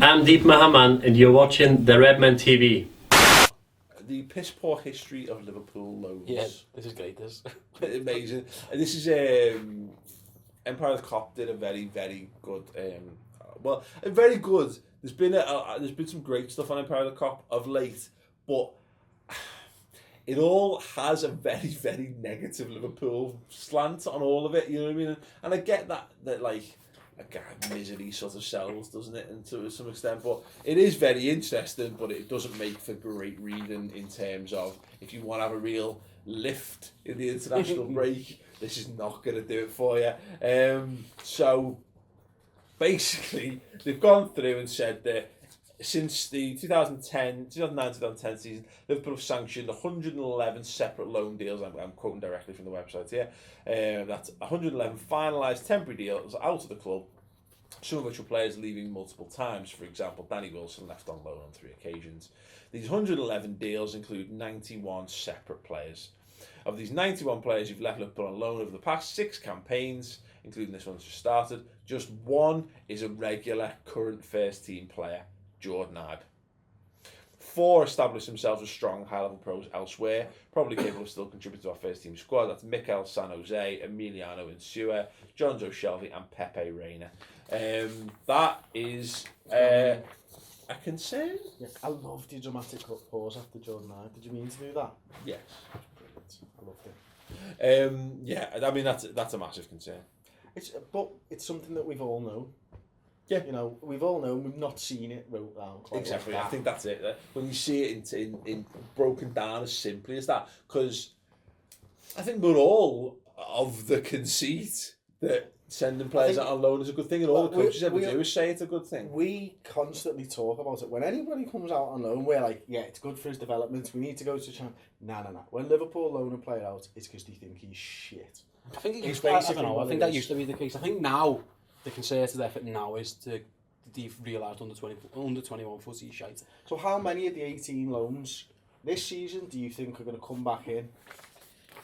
I'm Deep Mahaman, and you're watching the Redmen TV. The piss poor history of Liverpool loans. Yeah, this is great. This Amazing. And this is Empire of the Cop did a very, very good. A very good. There's been some great stuff on Empire of the Cop of late, but it all has a very, very negative Liverpool slant on all of it. You know what I mean? And I get that like. Misery sort of sells, doesn't it, and to some extent, but it is very interesting, but it doesn't make for great reading in terms of if you want to have a real lift in the international break, this is not going to do it for you. So basically they've gone through and said that since the 2009-2010 season, Liverpool have sanctioned 111 separate loan deals. I'm quoting directly from the website here. That's 111 finalised temporary deals out of the club, some of which were players leaving multiple times. For example, Danny Wilson left on loan on 3 occasions. These 111 deals include 91 separate players. Of these 91 players who've left Liverpool on loan over the past 6 campaigns, including this one that's just started, just one is a regular current first team player, Jordan Ibe. 4 established themselves as strong high-level pros elsewhere, probably capable of still contributing to our first team squad. That's Mikel San Jose, Emiliano Insua, Jonjo Shelvey and Pepe Reina. That is a concern. Yeah, I loved the dramatic pause after Jordan Ibe. Did you mean to do that? Yes. Brilliant. I loved it. Yeah, I mean that's a massive concern. But it's something that we've all known. Yeah, you know, we've all known, we've not seen it wrote down. Exactly, like I think that's it. When you see it in broken down as simply as that, because I think we're all of the conceit that sending players out on loan is a good thing, and all the coaches ever do is say it's a good thing. We constantly talk about it. When anybody comes out on loan, we're like, yeah, it's good for his development, we need to go to champ. Nah. When Liverpool loan a player out, it's because they think he's shit. I think I don't know. I think that used to be the case. I think now the concerted effort now is to they've realised under 21 footy shite. So how many of the 18 loans this season do you think are going to come back in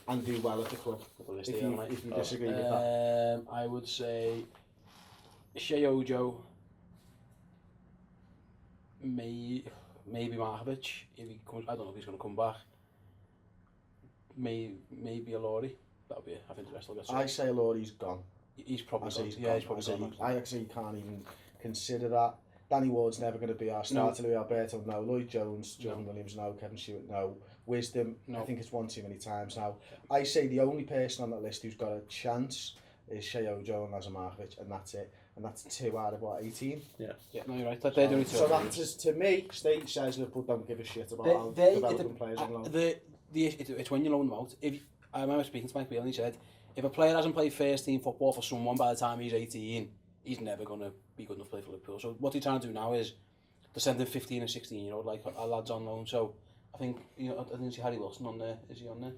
and do well at the club? If you disagree with that, I would say Ste Hoare, maybe Markovic if he comes. I don't know if he's going to come back. Maybe a Laurie. That'll be it. I think the rest will get sorted. I say Laurie's gone. He's probably gone. He's gone. I actually can't even consider that. Danny Ward's never going to be our starter. Louis Alberto, no. Lloyd Jones, Jordan Williams, no. Kevin Stewart, no. Wisdom, no. I think it's one too many times now. I say the only person on that list who's got a chance is Ste Hoare and Markovic, and that's it. And that's 2 out of 18. Yeah, no, you're right. They're doing 2. So that's, to me, State says Liverpool don't give a shit about how developing players on loan. It's when you loan them out. I remember speaking to Mike Beale and he said, if a player hasn't played first team football for someone by the time he's 18, he's never going to be good enough to play for Liverpool. So what they're trying to do now is they're sending 15 and 16-year-old like our lads on loan. So I think, I didn't see Harry Wilson on there. Is he on there?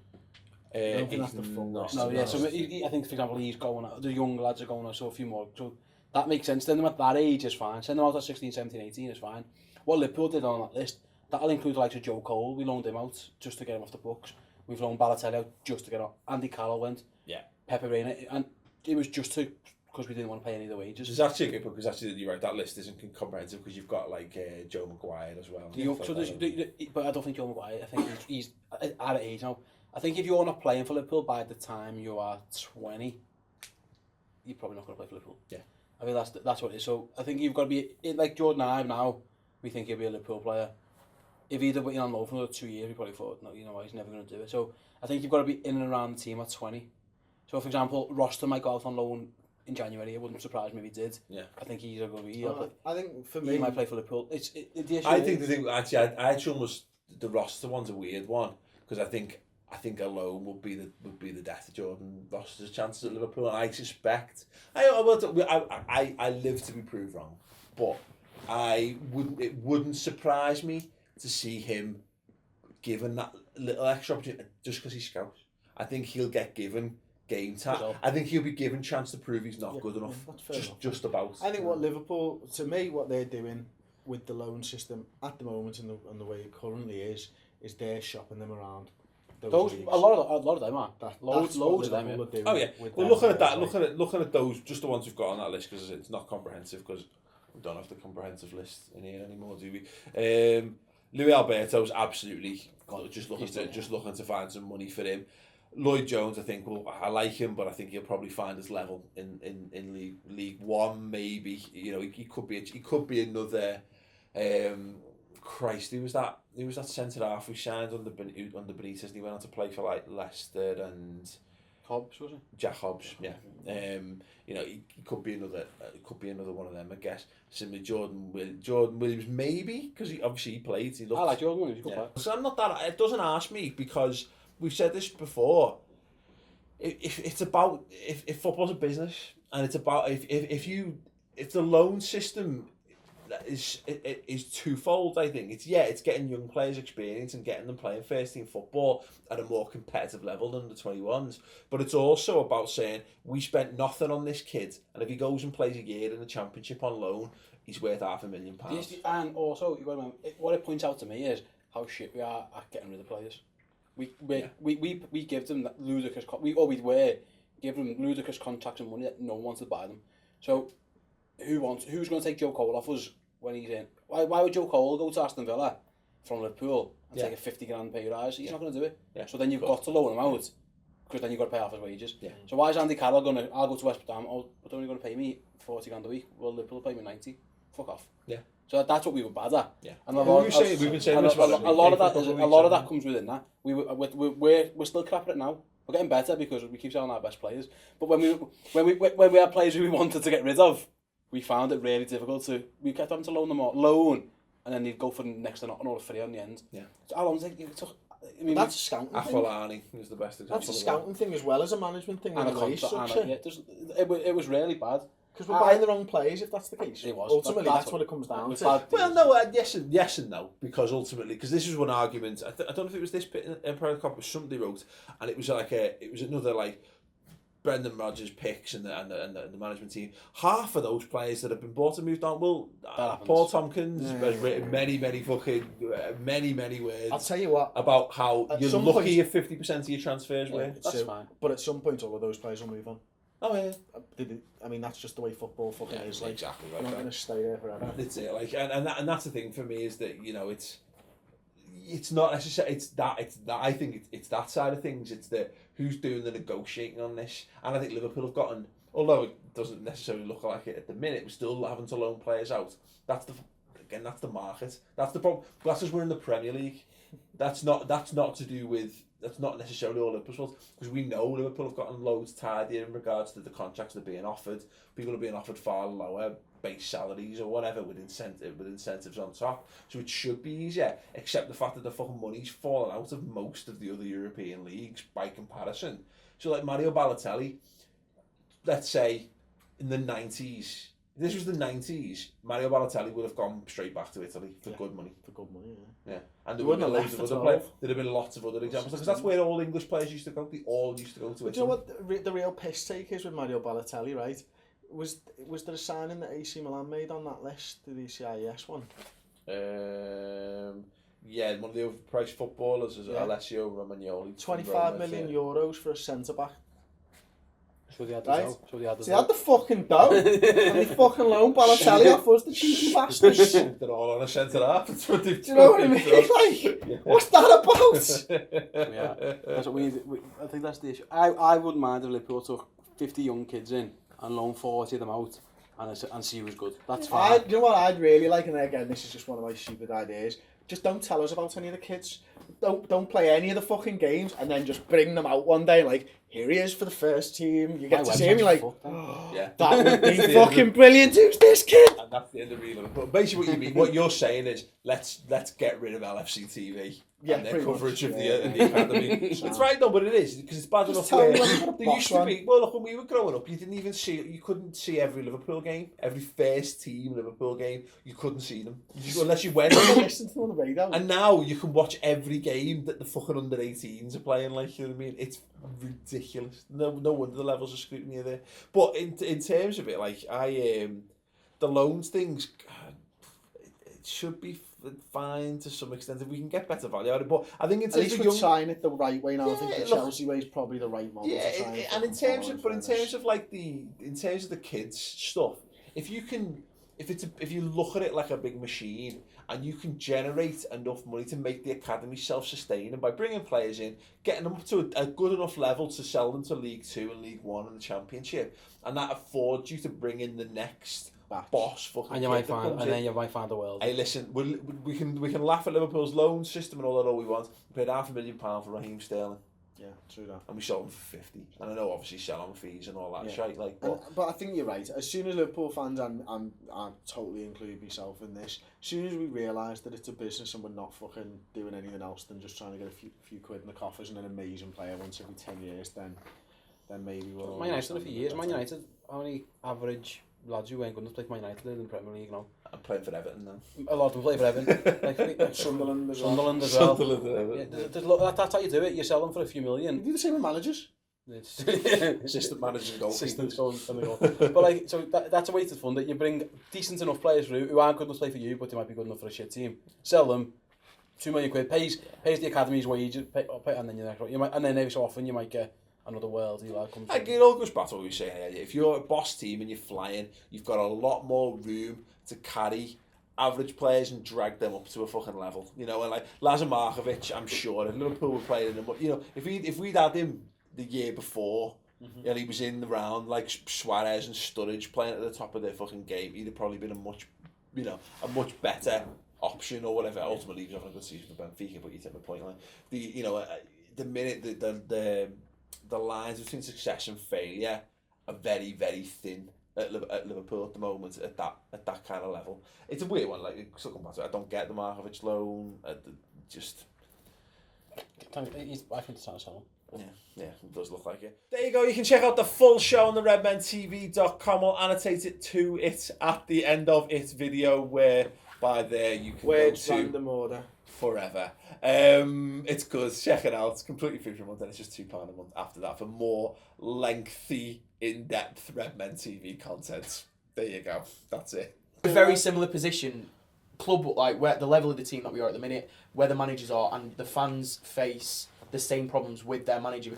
I don't think that's the full list. No, yeah. So I think, for example, he's going out. The young lads are going out, so a few more. So that makes sense. Send them at that age is fine. Send them out at 16, 17, 18 is fine. What Liverpool did on that list, that'll include the likes of Joe Cole. We loaned him out just to get him off the books. We've loaned Balotelli out just to get out. Andy Carroll went. Yeah. Pepe Reina, and it was just because we didn't want to pay any of the wages. It's actually a good because actually you're right. That list isn't comprehensive because you've got like Joe Maguire as well. But I don't think Joe Maguire. I think he's at age now. I think if you're not playing for Liverpool by the time you are 20, you're probably not going to play for Liverpool. Yeah. I mean that's what it is. So I think you've got to be like Jordan Ibe now. We think he'll be a Liverpool player. If he'd have been on loan for another 2 years, we probably thought, no, you know what, he's never going to do it. So I think you've got to be in and around the team at 20. So, for example, Roston might go out on loan in January. It wouldn't surprise me if he did. Yeah. I think he's going to be. I think for me, he might play for Liverpool. The issue I think actually, I actually almost the Roston one's a weird one because I think a loan would be the death of Jordan Roster's chances at Liverpool. And I suspect I live to be proved wrong, but it wouldn't surprise me to see him given that little extra opportunity just because he's Scouse. I think he'll get given game time. I think he'll be given chance to prove he's not good enough. Just about. I think what Liverpool, to me, what they're doing with the loan system at the moment and the way it currently is they're shopping them around. A lot of them are. Loads of them. Yeah. Oh yeah. Well, looking at those, just the ones we've got on that list because it's not comprehensive because We don't have the comprehensive list in here anymore, do we? Louis Alberto's absolutely just looking to find some money for him. Lloyd Jones, I think, I like him, but I think he'll probably find his level in League One, maybe. You know, he could be another. Christ, who was that centre half we signed under Benitez, and he went on to play for like Leicester and Hobbs, was it? Jack Hobbs, yeah. You know, he could be another one of them, I guess. Similarly, Jordan Williams, maybe, because he played. I like Jordan Williams. Yeah. So I'm not that. It doesn't ask me, because we've said this before. If football's a business, and it's about if the loan system is twofold, I think. It's getting young players experience and getting them playing first team football at a more competitive level than the 21s. But it's also about saying, we spent nothing on this kid, and if he goes and plays a year in the Championship on loan, he's worth £500,000. Yes, and also, you've got to remember, what it points out to me is how shit we are at getting rid of players. We give them that ludicrous... give them ludicrous contracts and money that no one wants to buy them. So... Who's going to take Joe Cole off us when he's in? Why would Joe Cole go to Aston Villa from Liverpool and take a 50 grand pay rise? He's not going to do it. Yeah. So then you've got to loan him out, because then you've got to pay off his wages. Yeah. So why is Andy Carroll going to, I'll go to West Ham, but only going to pay me 40 grand a week? Well, Liverpool pay me 90. Fuck off. Yeah. So that's what we were bad at. Yeah. And a lot of that comes within that. We're still crap at it now. We're getting better because we keep selling our best players. But when we had players who we wanted to get rid of, we found it really difficult we kept having to loan, and then you'd go for next to nothing or free on the end. Yeah. So how long did it took? I mean, that's a scouting thing. Affolani is the best example. That's a scouting thing as well as a management thing. And a contract. It was really bad. Because we're buying the wrong players, if that's the case. It was. Ultimately, that's what it comes down to. Well, no, yes and no, because ultimately, because this was one argument. I don't know if it was this bit in Empire Cup, which somebody wrote, and it was another like Brendan Rodgers picks and the management team. Half of those players that have been bought and moved on. Well, Paul Tompkins has written many words. I'll tell you what, about how you're lucky if 50% of your transfers were. That's fine. But at some point, all of those players will move on. Oh yeah. I mean, that's just the way football fucking is. Like, exactly. You're not going to stay there forever. That's it. Like, and that's the thing for me, is that, you know, it's not necessarily it's that I think it's that side of things. It's the who's doing the negotiating on this, and I think Liverpool have gotten, although it doesn't necessarily look like it at the minute, we're still having to loan players out. That's the market. That's the problem. That's because we're in the Premier League. That's not to do with. That's not necessarily all Liverpool's fault, because we know Liverpool have gotten loads tidier in regards to the contracts that are being offered. People are being offered far lower base salaries or whatever with incentives on top. So it should be easier, except the fact that the fucking money's fallen out of most of the other European leagues by comparison. So like Mario Balotelli, let's say in the 90s, if this was the 90s, Mario Balotelli would have gone straight back to Italy for good money. For good money, yeah. And there would have loads of other players. There'd have been lots of other examples, because that's where all English players used to go. They all used to go to Italy. Do you know what the real piss take is with Mario Balotelli, right? Was there a signing that AC Milan made on that list, the CIS one? Yeah, one of the overpriced footballers is Alessio Romagnoli. 25 million euros for a centre-back. So they had right? They had the fucking dough. And they fucking loan Balotelli off us, the cheeky bastards. They're all on a centre-half. That's what they've Do you know what I mean? Like, what's that about? Yeah, that's what we I think that's the issue. I wouldn't mind if Liverpool took 50 young kids in and loan 40 of them out and see who's good. That's fine. You know what I'd really like, and again, this is just one of my stupid ideas, just don't tell us about any of the kids. Don't play any of the fucking games, and then just bring them out one day, like, here he is for the first team. You get to see him, you're like, that would be fucking brilliant. Who's this kid? And that's the end of Real. But basically what you mean, what you're saying is, let's get rid of LFC TV. Yeah, and their coverage much. of the academy. It's right though, but it is, because it's bad enough where there used to be. Well, look, when we were growing up, you couldn't see every Liverpool game, every first team Liverpool game. You couldn't see them unless you went. Listen to them on the radio. And now you can watch every game that the fucking under 18s are playing. Like, you know what I mean? It's ridiculous. No wonder the levels of scrutiny are there. But in terms of it, like the loans things, it should be fine to some extent if we can get better value out of it. But I think in terms of sign it the right way now. I think the Chelsea way is probably the right model. Yeah, and in terms of the kids stuff, if you can if you look at it like a big machine and you can generate enough money to make the academy self-sustaining by bringing players in, getting them up to a good enough level to sell them to League Two and League One and the Championship, and that affords you to bring in the next boss fucking. And you might find, and then you might find the world. Hey, listen, we can laugh at Liverpool's loan system and all that all we want. We paid £500,000 for Raheem Sterling. Yeah, true that. And we sold him for 50. And I know obviously sell-on fees and all that shit. Like, but I think you're right. As soon as Liverpool fans, and I totally include myself in this, as soon as we realise that it's a business and we're not fucking doing anything else than just trying to get a few quid in the coffers and an amazing player once every 10 years, then maybe we'll... Man United in a few years. Man United, how many average lads who weren't good enough to play for Man United in the Premier League now? I'm playing for Everton now. A lot of them play for Everton. like Sunderland as well. Sunderland as well. Sunderland. That's how you do it. You sell them for a few million. You do the same with managers. Assistant managers and goalkeepers. But like, so that's a way to fund it. You bring decent enough players through who aren't good enough to play for you, but they might be good enough for a shit team. Sell them, £2 million, pays the academy's wages, and then and then every so often you might get another world. Like, it all goes back to what we were saying earlier. If you're a boss team and you're flying, you've got a lot more room to carry average players and drag them up to a fucking level. You know, and like Lazar Markovic, I'm sure if Liverpool were playing him, you know, if we'd had him the year before, and he was in the round like Suarez and Sturridge playing at the top of their fucking game, he'd have probably been a much better option or whatever. Ultimately, he was having a good season for Benfica, but you take my point. Like the minute the lines between success and failure are very, very thin at Liverpool at the moment at that kind of level. It's a weird one. Like, still come back to it. I don't get the Markovic loan. I think it's time to sell him. Yeah, it does look like it. There you go. You can check out the full show on the redmentv.com. I'll annotate it to it at the end of its video, whereby there you can go to random order forever. It's good. Check it out. It's completely free for a month, and it's just £2 a month after that for more lengthy, in-depth Redmen TV content. There you go. That's it. A very similar position, club, like where the level of the team that we are at the minute, where the managers are, and the fans face the same problems with their manager.